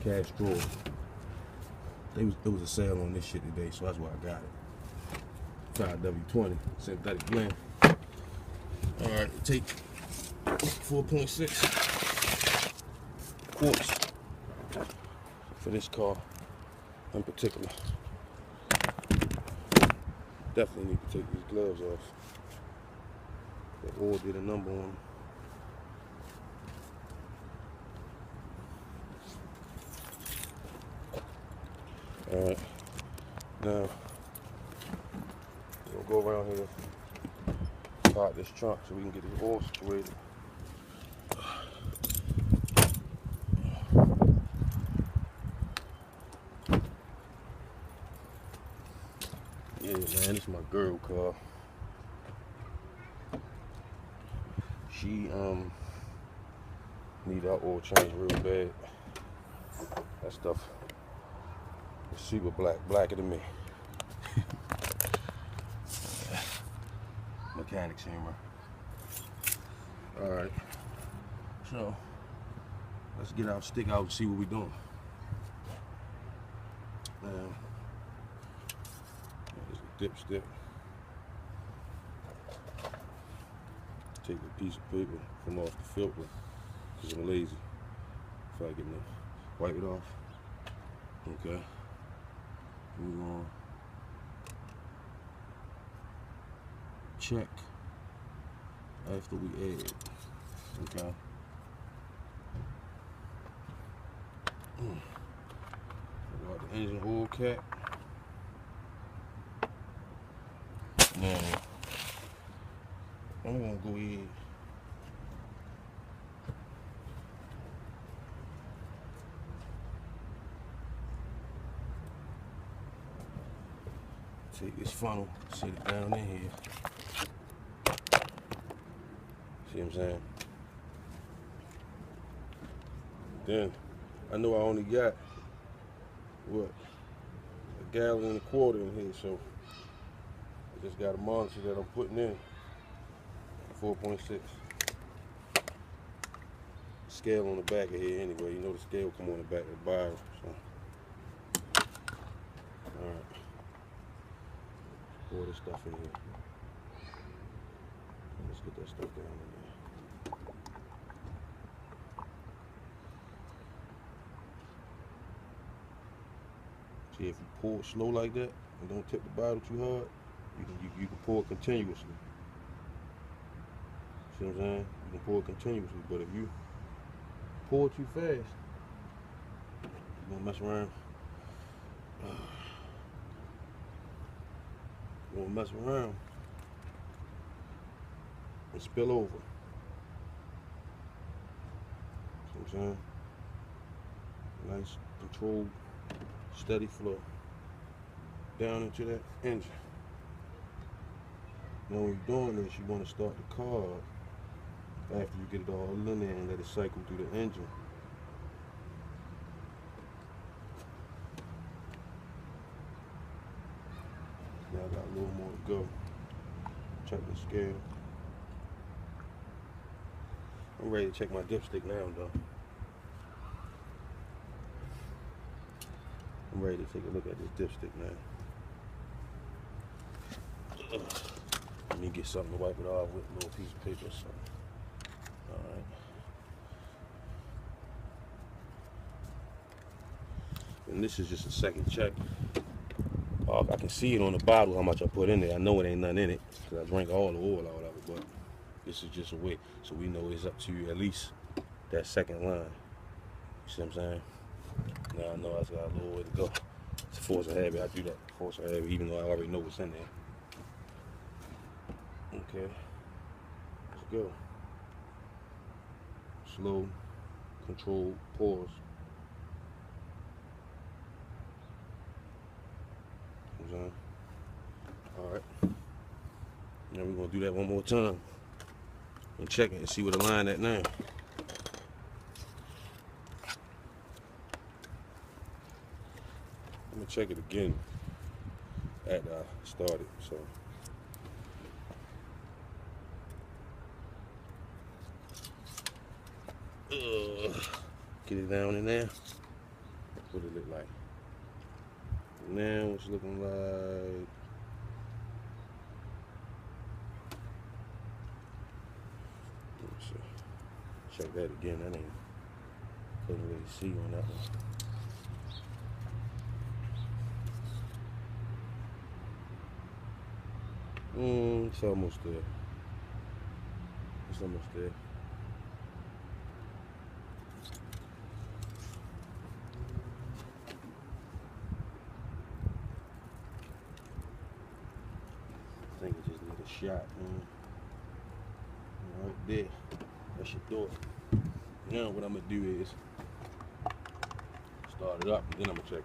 cash drawer. There was a sale on this shit today, so that's why I got it. 5W20 synthetic blend. All right, take 4.6 quarts for this car in particular. Definitely need to take these gloves off. The oil did a number on them. Alright, now we'll go around here, park this trunk so we can get this oil situated. Yeah, man, this is my girl car. She need our oil change real bad. That stuff is super blacker than me. Mechanics humor. Alright, so let's get our stick out and see what we're doing. Now, there's a dipstick. Take a piece of paper from off the filter because I'm lazy. If I get enough, wipe it off. Okay. We're gonna check after we add. Okay. Got the engine oil cap. Now I'm gonna go ahead take this funnel, set it down in here. See what I'm saying? Then I know I only got what, 1.25 gallons in here, so I just got a monitor that I'm putting in 4.6. Scale on the back of here anyway. You know the scale come on the back of the bottle. So. Alright. Pour this stuff in here. Let's get that stuff down in there. See, if you pour it slow like that and don't tip the bottle too hard, you can pour it continuously. See what I'm saying? You can pour it continuously, but if you pour it too fast, you're gonna mess around. You're gonna mess around and spill over. See what I'm saying? Nice, controlled, steady flow down into that engine. Now when you're doing this, you want to start the car after you get it all in there and let it cycle through the engine. Now I got a little more to go. Check the scale. I'm ready to check my dipstick now though. I'm ready to take a look at this dipstick now. Let me get something to wipe it off with, a little piece of paper or something. Alright. And this is just a second check. I can see it on the bottle how much I put in there. I know it ain't nothing in it because I drank all the oil out of it, but this is just a way so we know it's up to at least that second line. You see what I'm saying? Now I know I got a little way to go. It's a force of habit. I do that force of habit even though I already know what's in there. Okay, let's go. Slow, controlled, pause. Alright. Now we're gonna do that one more time and check it and see where the line at now. I'm gonna check it again after I started, so. Get it down in there. What it look like? Now it's looking like. Let's see. Check that again. That ain't. Couldn't really see on that one. It's almost there. It's almost there. I think it just need a shot, man. Right there. That should do it. Now what I'm gonna do is start it up and then I'm gonna check it.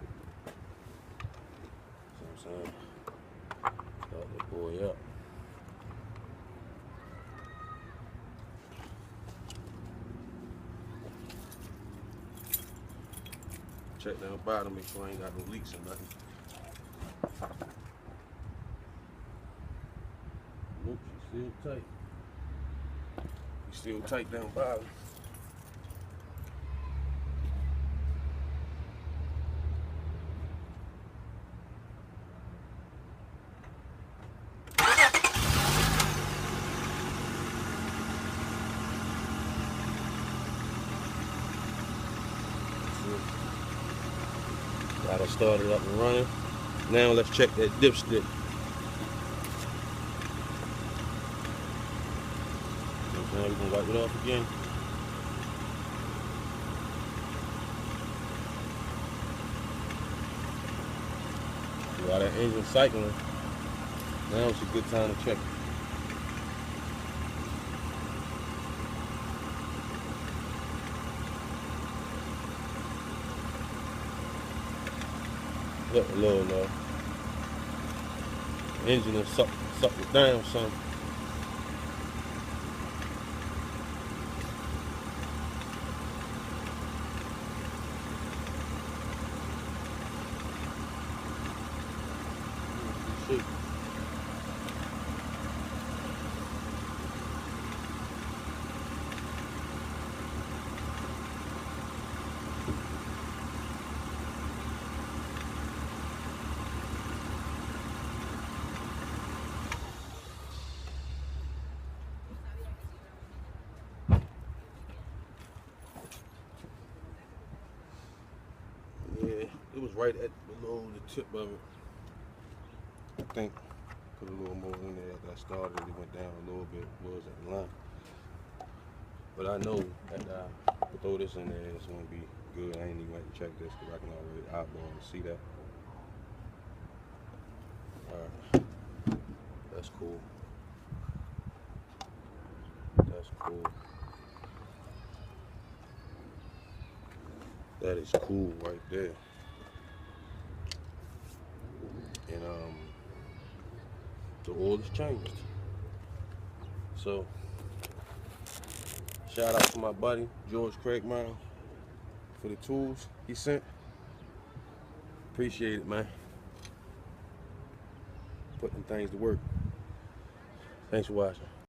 See what I'm saying? Start that boy up. Check down the bottom, make sure I ain't got no leaks or nothing. Nope, she's still tight. She's still tight down bottom. Got it started up and running. Now let's check that dipstick. Now we're gonna wipe it off again. While that engine cycling, now it's a good time to check it. Look a little low. Engine is suck it down some. Yeah, it was right at below the tip of it. I think put a little more in there after I started. It went down a little bit. Was in line. But I know that I throw this in there, it's gonna be good. I ain't even went to check this because I can already eyeball and see that. Alright, that's cool. That's cool. That is cool right there. And the oil is changed. So shout out to my buddy George Craigmile for the tools he sent. Appreciate it, man. Putting things to work. Thanks for watching.